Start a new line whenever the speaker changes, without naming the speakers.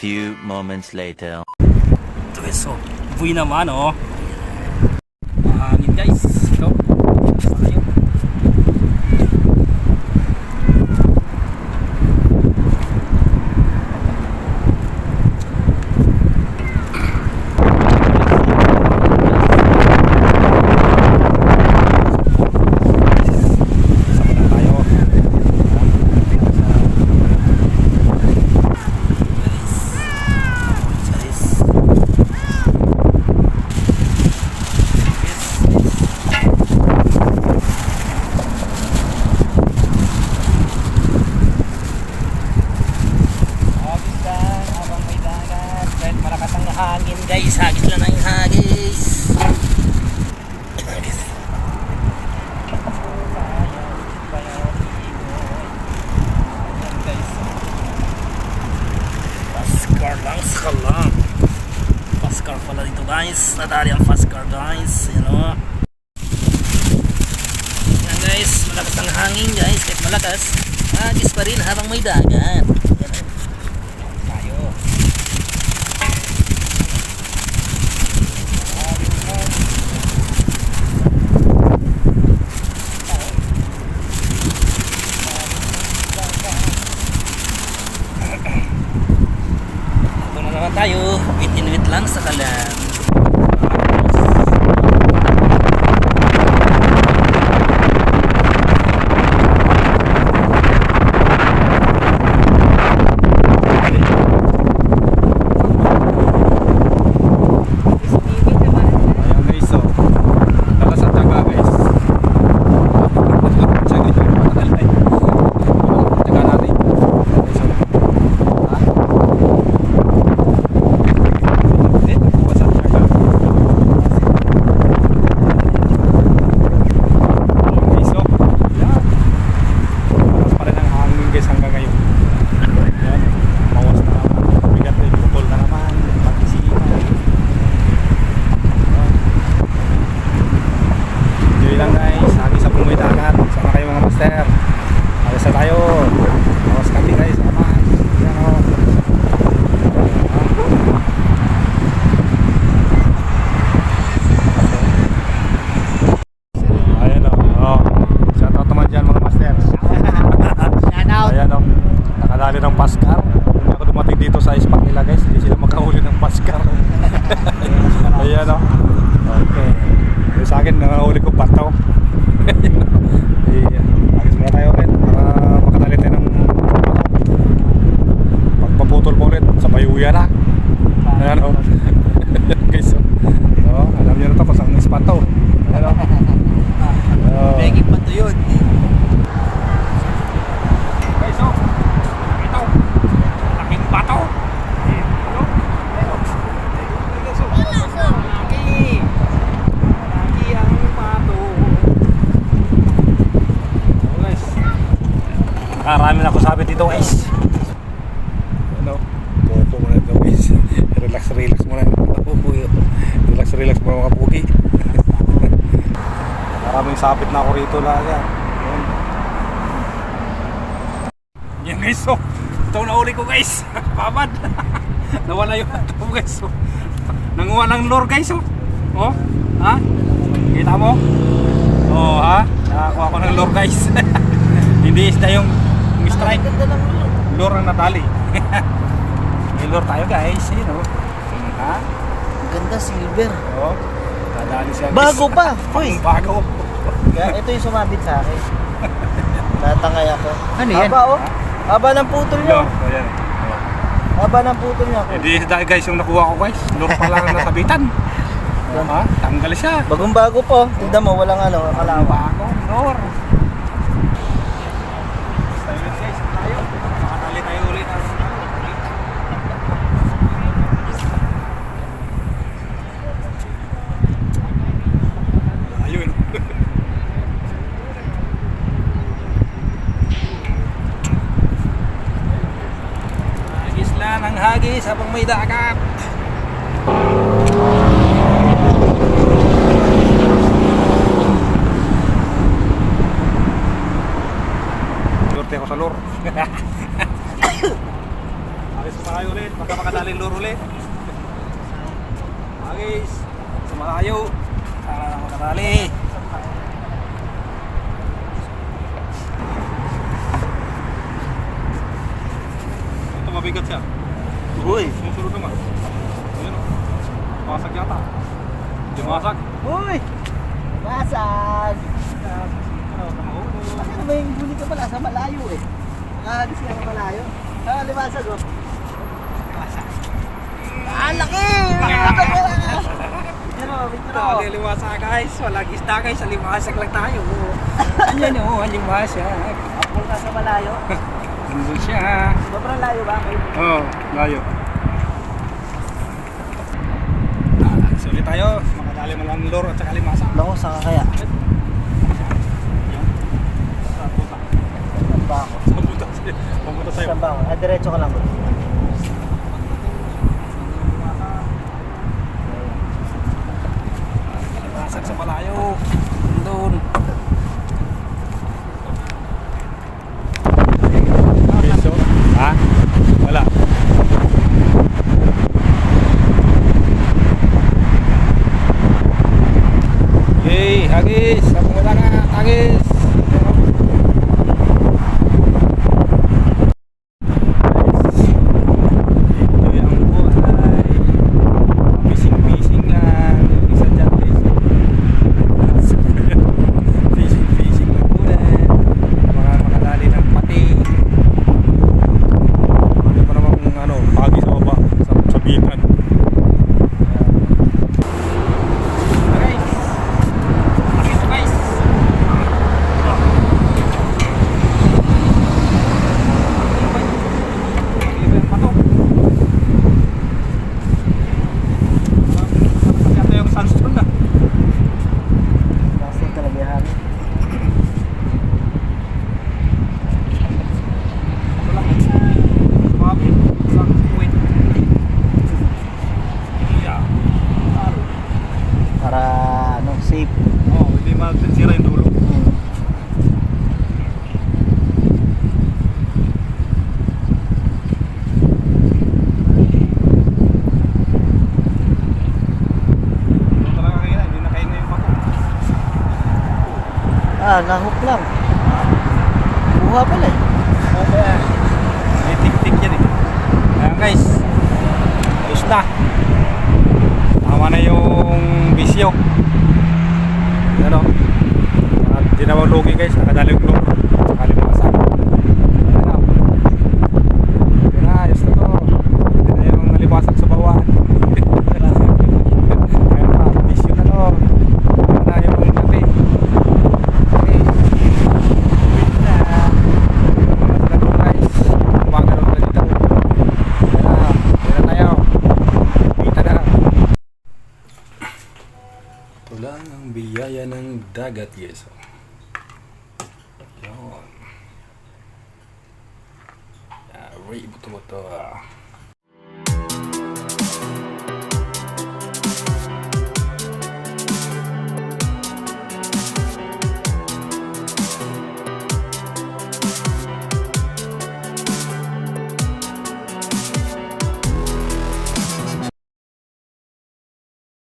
few moments later.
Ito guys, so buhay naman oh. Mahangin guys. Ito. Tayo. Hangin guys, hagis lang ang hagis. Hagis. Paskar lang sa lang. Paskar pala dito guys. Nadali ang paskar guys. Yan o. Yan guys, malakas ang hangin guys. Kahit malakas, hagis pa rin habang may dagat. Tayo, wait lang sa kalan. Ng paskar. Hindi ako dumating dito sa spot nila guys, hindi sila makahuli ng paskar. Ayan o. Okay. Yung sa akin, nakahuli ko pataw. Agis muna tayo ulit para makadali tayo ng pataw. Pagpaputol mo ulit, sabay uya na. Ayan o. Guys, so, alam nyo na ito kung saan yung spot to. Ayan o.
Pegi pa to yun.
Guys, so bato. Lagi ang bato. Guys, nakarami na ako sabi dito guys. Ano? Popo muna ito guys. Relax muna. Relax muna mga pugi. Maraming sapit na ako rito lagi. Yan guys, so ito na uli ko guys. Pabad. Nawala yung ito guys. So, nanguha ng lure guys. Oh, ha? Kita mo? Oh, ha? Nakakuha ko ng lure guys. Hindi isda yung strike. Lure ang natali. May lure tayo guys. Yun oh. Ha?
Ganda, silver.
Oh. Nadali siya guys.
Bago pa. Uy.
Bago.
Ito yung sumabit sa akin. Natangay ako.
Ano yan?
Haba oh. Haba ng putol niya.
Oh, yan.
Haba ng putol niya.
Hindi dahil guys yung nakuha ko guys. Lure pa lang ang nasabitan. Ha? Tanggal siya.
Bagong bago po. Tignan mo, walang ano, kalawa.
Bago, lure. Tayo. Makatali tayo ulit. Ayun. Hagis lang ang hagis habang may dagat. Lurte ako sa lure. Alis pa tayo ulit. Baka makadali. Dali. Ito mabigat siya.
Uy!
Susunod naman. Ayun o. Masag yata. Hindi masag.
Uy! Masag! Kasi ano ba yung huli ka pala sa malayo eh. Nakahagis ka ng malayo. Ah, limasag oh. Ah, laki! Pero,
Dali limasag guys. Walang isda guys. Sa limasag lang tayo. Ayan o. Limasag.
apol ka sa malayo.
Nandun siya.
Sobrang layo ba?
Oo, layo. Sulit tayo. Makadali mo lang lure at saka limasag.
Lako, saan ka kaya?
Yan. Sa puta.
Saan ba ako?
Sa puta. Pumunta sa'yo.
Saan ba ako? Ah, diretso ka lang bro.
Limasag sa malayo. Nandun. Piso? Ha? Wala. Yay, hagis. Sabong wala na, hagis. Ito yung buhay. Fishing lang. Yung isa dyan, fishing lang po rin. Mga makadali ng pati. Ano pa namang pagi sa baba, sa bitan. Guys, akit guys. Ito yung sandstone na.
Kasi kalagahan.
Ito lang. Sumabit. Ito lang. Wait. Yeah.
Para ano, safe.
Oh, hindi masira yung dulo. Ito talaga kanina, hindi na kain na yung bako.
Ah, nahook lang. Buha pala eh.
May tik-tik yan eh. Ayan guys. Ayos na. Tama na yung bisyo. Yan o. At di na malugi guys. Nakadali yung loob. Saka limasag. Ayan o. Yan na. Ayos na to. Yan na yung nalimasag sa bawah. Ayan na. Bisyo na to. Ayan na yung natin. Okay. Wait na. Guys. Umaga na ulit dito. Ayan na tayo. Kita na. Ito lang ang biyaya ng dagat, guys. Yun. Ray, buto-buto.